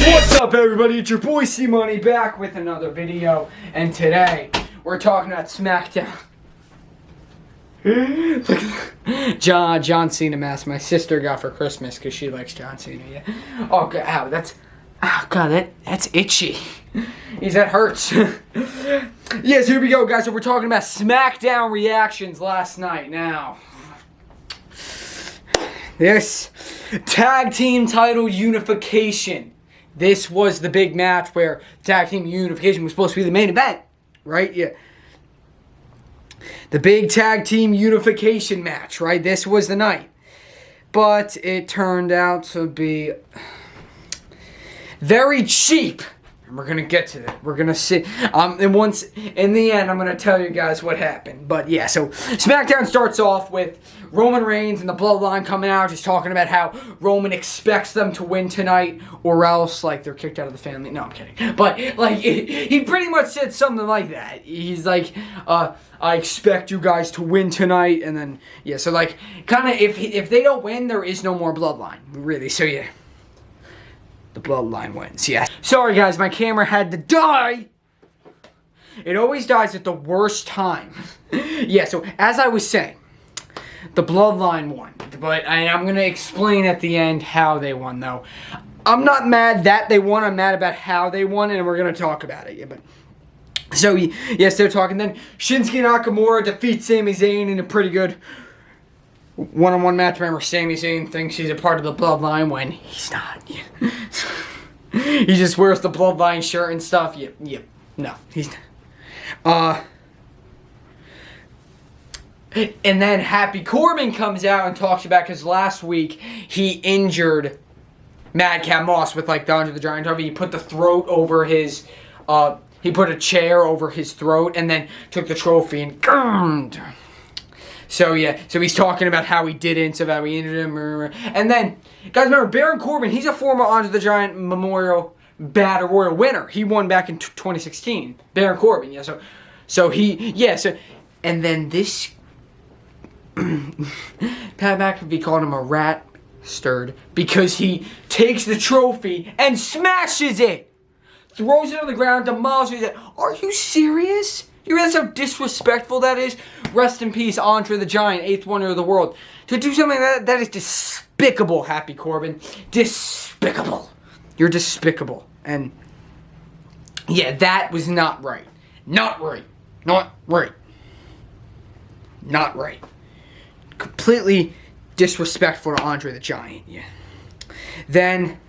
What's up, everybody? It's your boy C-Money back with another video, and today we're talking about Smackdown. John Cena mask my sister got for Christmas because she likes John Cena. Yeah. Oh god, that's itchy. That hurts. Yes, here we go, guys. So we're talking about Smackdown reactions last night. Now, this tag team title unification. This was the big match where tag team unification was supposed to be the main event, right? Yeah. The big tag team unification match, right? This was the night. But it turned out to be very cheap. And we're going to get to that. We're going to see. And once, in the end, I'm going to tell you guys what happened. But yeah, so Smackdown starts off with Roman Reigns and the Bloodline coming out, just talking about how Roman expects them to win tonight, or else, like, they're kicked out of the family. No, I'm kidding. But, like, he pretty much said something like that. He's like, I expect you guys to win tonight. And then, yeah, so, like, kind of, if they don't win, there is no more Bloodline, really. So, yeah. The Bloodline wins, yeah. Sorry, guys, my camera had to die. It always dies at the worst time. Yeah, so as I was saying, the Bloodline won. But I'm going to explain at the end how they won, though. I'm not mad that they won. I'm mad about how they won, and we're going to talk about it. Yeah, but so, yes, they're talking. Then Shinsuke Nakamura defeats Sami Zayn in a pretty good one-on-one match. Remember, Sami Zayn thinks he's a part of the Bloodline when he's not. Yeah. He just wears the Bloodline shirt and stuff. Yep. No, he's not. And then Happy Corbin comes out and talks about, because last week he injured Madcap Moss with, like, the Andre the Giant trophy. He put the throat over his, he put a chair over his throat and then took the trophy and so, yeah, so he's talking about how he didn't, about how he injured him. And then, guys, remember, Baron Corbin, he's a former Andre the Giant Memorial Battle Royal winner. He won back in 2016. Baron Corbin, yeah, so he, yeah, so, and then this, Pat McAfee called him a rat stirred because he takes the trophy and smashes it. Throws it on the ground, demolishes it. Are you serious? You realize how disrespectful that is? Rest in peace, Andre the Giant, 8th wonder of the world. To do something like that is despicable, Happy Corbin. Despicable. You're despicable. And, yeah, that was not right. Not right. Not right. Not right. Completely disrespectful to Andre the Giant, yeah. Then,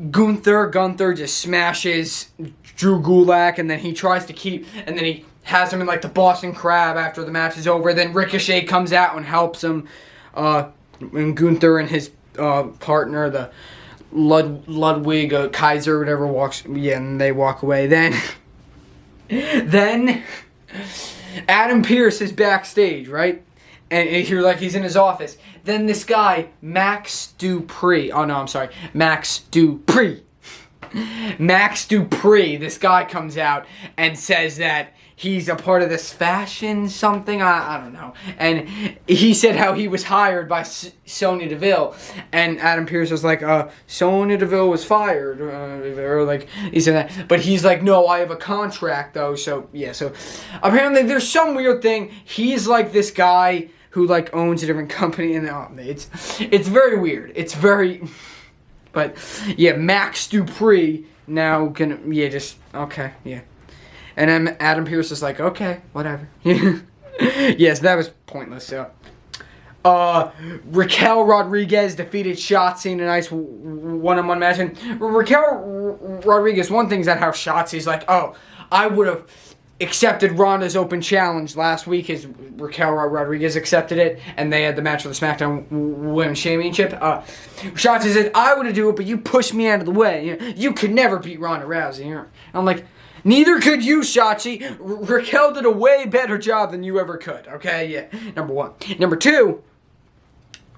Gunther just smashes Drew Gulak, and then he tries to keep, and then he has him in, like, the Boston Crab after the match is over. Then Ricochet comes out and helps him, and Gunther and his partner, the Ludwig Kaiser, whatever, and they walk away. Then Adam Pearce is backstage, right? And you're like, he's in his office. Then this guy, Max Dupree, this guy comes out and says that he's a part of this fashion something, I don't know. And he said how he was hired by Sonya Deville. And Adam Pearce was like, Sonya Deville was fired. Or like, he said that. But he's like, no, I have a contract though. So, yeah, so apparently there's some weird thing. He's like this guy who, like, owns a different company. And it's very weird. It's very... But, yeah, Max Dupree now can, yeah, just, okay, yeah. And then Adam Pearce is like, okay, whatever. Yes, that was pointless, so. Raquel Rodriguez defeated Shotzi in a nice one-on-one match. And Raquel Rodriguez, one thing is that how Shotzi's like, oh, I would have accepted Ronda's open challenge last week as Raquel Rodriguez accepted it, and they had the match for the SmackDown Women's Championship. Shotzi said, I would have do it, but you pushed me out of the way. You could never beat Ronda Rousey. I'm like, neither could you, Shotzi. Raquel did a way better job than you ever could, okay? Yeah, number one. Number two,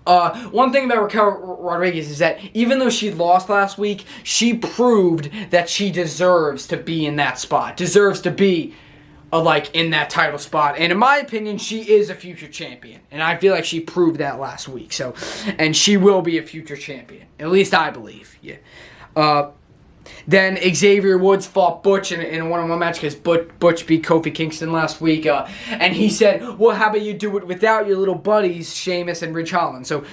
one thing about Raquel Rodriguez is that even though she lost last week, she proved that she deserves to be in that spot. Deserves to be like in that title spot. And in my opinion, she is a future champion. And I feel like she proved that last week. So, and she will be a future champion. At least I believe. Yeah. Then Xavier Woods fought Butch in a one-on-one match because Butch beat Kofi Kingston last week. And he said, well, how about you do it without your little buddies, Sheamus and Ridge Holland? So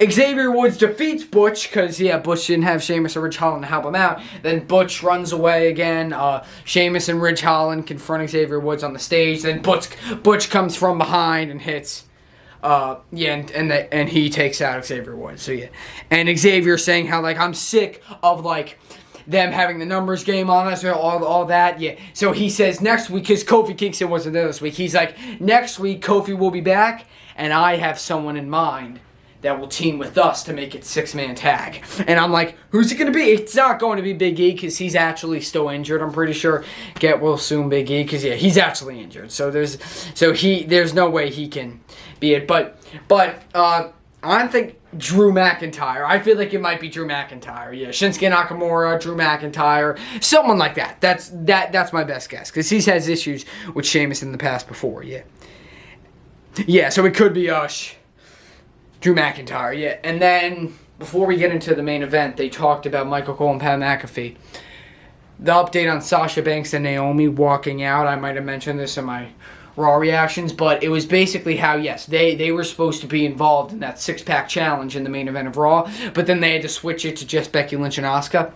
Xavier Woods defeats Butch because, yeah, Butch didn't have Sheamus or Ridge Holland to help him out. Then Butch runs away again. Sheamus and Ridge Holland confront Xavier Woods on the stage. Then Butch comes from behind and hits... and he takes out Xavier Woods. So, yeah. And Xavier saying how, like, I'm sick of, like... them having the numbers game on us, all that, yeah. So he says next week, because Kofi Kingston wasn't there this week, he's like, next week Kofi will be back, and I have someone in mind that will team with us to make it 6-man tag. And I'm like, who's it going to be? It's not going to be Big E, because he's actually still injured, I'm pretty sure. Get well soon, Big E, because, yeah, he's actually injured. So there's no way he can be it. But I don't think Drew McIntyre. I feel like it might be Drew McIntyre. Yeah, Shinsuke Nakamura, Drew McIntyre, someone like that. That's my best guess because he's had issues with Sheamus in the past before. Yeah, yeah. So it could be Drew McIntyre. Yeah, and then before we get into the main event, they talked about Michael Cole and Pat McAfee. The update on Sasha Banks and Naomi walking out. I might have mentioned this in my Raw reactions, but it was basically how, yes, they were supposed to be involved in that 6-pack challenge in the main event of Raw, but then they had to switch it to just Becky Lynch and Asuka.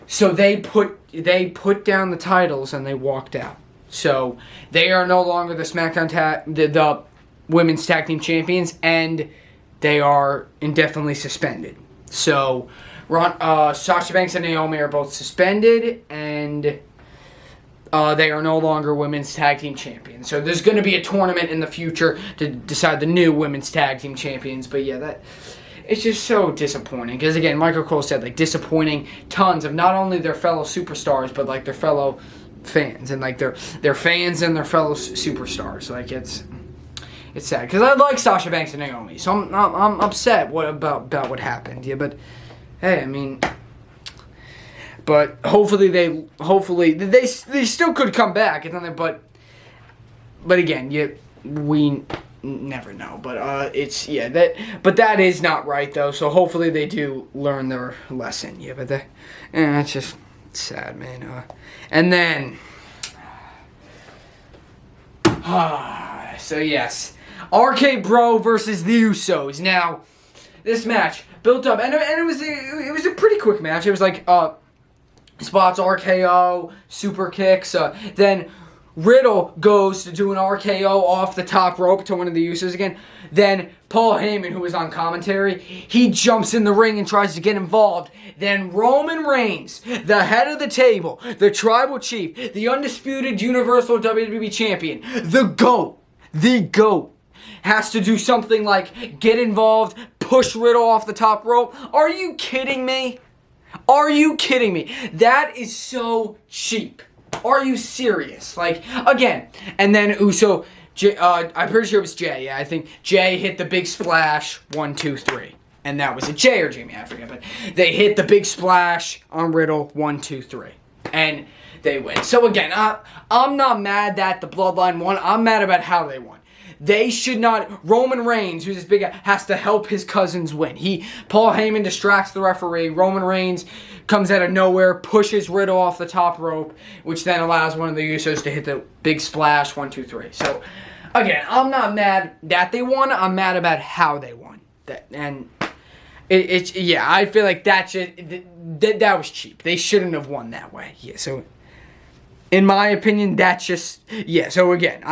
So they put down the titles and they walked out. So they are no longer the SmackDown the women's tag team champions, and they are indefinitely suspended. So Sasha Banks and Naomi are both suspended, and they are no longer women's tag team champions. So there's going to be a tournament in the future to decide the new women's tag team champions. But yeah, it's just so disappointing. Because again, Michael Cole said, like, disappointing tons of not only their fellow superstars, but like their fellow fans. And like their fans and their fellow superstars. Like it's sad. Because I like Sasha Banks and Naomi. So I'm upset about what happened. Yeah, but hey, I mean... But hopefully they still could come back. But again, we never know. But that is not right though. So hopefully they do learn their lesson. Yeah, but it's just sad, man. And then so yes, RK Bro versus the Usos. Now this match built up, and it was a pretty quick match. It was like spots RKO, super kicks. Then Riddle goes to do an RKO off the top rope to one of the Usos again. Then Paul Heyman, who was on commentary, he jumps in the ring and tries to get involved. Then Roman Reigns, the head of the table, the tribal chief, the undisputed Universal WWE Champion, the GOAT, has to do something like get involved, push Riddle off the top rope. Are you kidding me? Are you kidding me? That is so cheap. Are you serious? Like, again, and then Uso, I'm pretty sure it was Jay. Yeah, I think Jay hit the big splash, 1, 2, 3. And that was it. Jay or Jimmy, I forget. But they hit the big splash on Riddle, 1, 2, 3. And they win. So again, I'm not mad that the Bloodline won. I'm mad about how they won. They should not. Roman Reigns, who's this big guy, has to help his cousins win. Paul Heyman distracts the referee. Roman Reigns comes out of nowhere, pushes Riddle off the top rope, which then allows one of the Usos to hit the big splash. 1, 2, 3. So again, I'm not mad that they won. I'm mad about how they won. I feel like that was cheap. They shouldn't have won that way. Yeah. So in my opinion, that's just So again,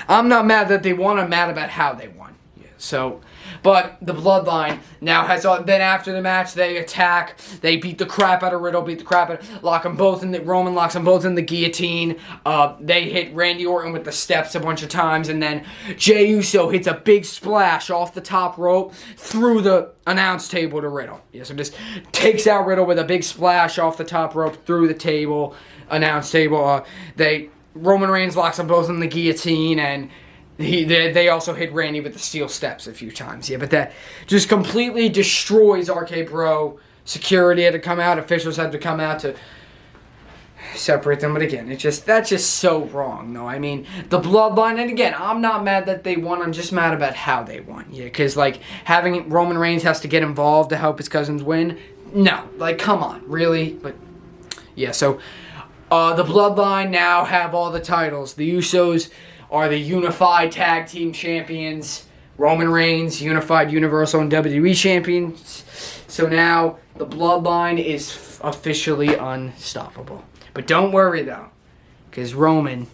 I'm not mad that they won. I'm mad about how they won. Yeah. So, but the Bloodline now has. Then after the match, they attack. They beat the crap out of Riddle. Lock them both in the. Roman locks them both in the guillotine. They hit Randy Orton with the steps a bunch of times, and then Jey Uso hits a big splash off the top rope through the announce table to Riddle. Yeah. So just takes out Riddle with a big splash off the top rope through the table, announce table. Roman Reigns locks them both in the guillotine, and they also hit Randy with the steel steps a few times. Yeah, but that just completely destroys RK Bro. Security had to come out. Officials had to come out to separate them. But again, that's just so wrong, though. I mean, the bloodline, and again, I'm not mad that they won. I'm just mad about how they won. Yeah, because, like, having Roman Reigns has to get involved to help his cousins win. No, like, come on, really? But, yeah, so the bloodline now have all the titles. The Usos are the unified tag team champions. Roman Reigns, unified Universal and WWE champions. So now the bloodline is officially unstoppable. But don't worry, though, because Roman,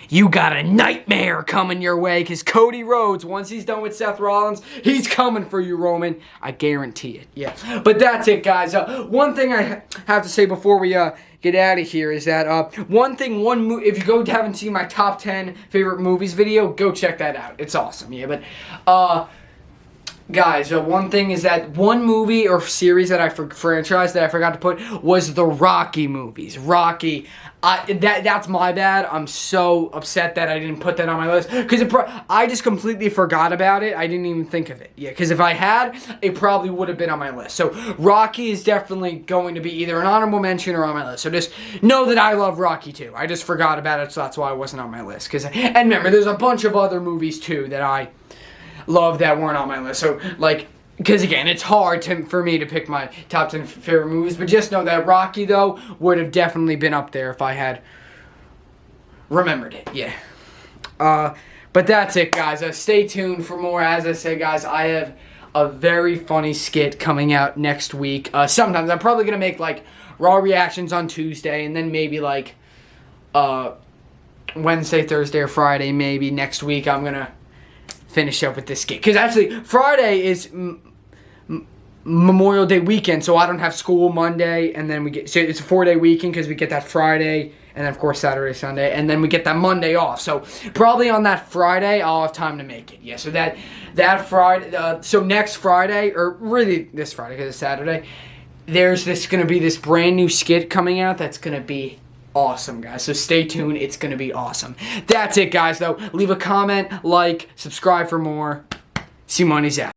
you got a nightmare coming your way, because Cody Rhodes, once he's done with Seth Rollins, he's coming for you, Roman. I guarantee it. Yeah. But that's it, guys. One thing I have to say before we get out of here is that if you haven't seen my top 10 favorite movies video, go check that out. It's awesome. Yeah, but guys, one thing is that one movie or series that franchise that I forgot to put was the Rocky movies. Rocky, that's my bad. I'm so upset that I didn't put that on my list because I just completely forgot about it. I didn't even think of it. Yeah, because if I had, it probably would have been on my list. So Rocky is definitely going to be either an honorable mention or on my list. So just know that I love Rocky too. I just forgot about it, so that's why it wasn't on my list. And remember, there's a bunch of other movies too that I love that weren't on my list. So, like, because again, it's hard for me to pick my top 10 favorite movies, but just know that Rocky, though, would have definitely been up there if I had remembered it. Yeah. But that's it, guys. Stay tuned for more. As I said, guys, I have a very funny skit coming out next week. Sometimes I'm probably going to make, like, Raw reactions on Tuesday, and then maybe, like, Wednesday, Thursday, or Friday, maybe next week, I'm going to finish up with this skit. Because actually, Friday is Memorial Day weekend, so I don't have school Monday, and then so it's a 4-day weekend because we get that Friday, and then of course Saturday, Sunday, and then we get that Monday off. So probably on that Friday, I'll have time to make it. Yeah, so that Friday, so next Friday, or really this Friday because it's Saturday, there's going to be this brand new skit coming out that's going to be awesome, guys. So stay tuned. It's going to be awesome. That's it, guys, though. Leave a comment, like, subscribe for more. See Money's out.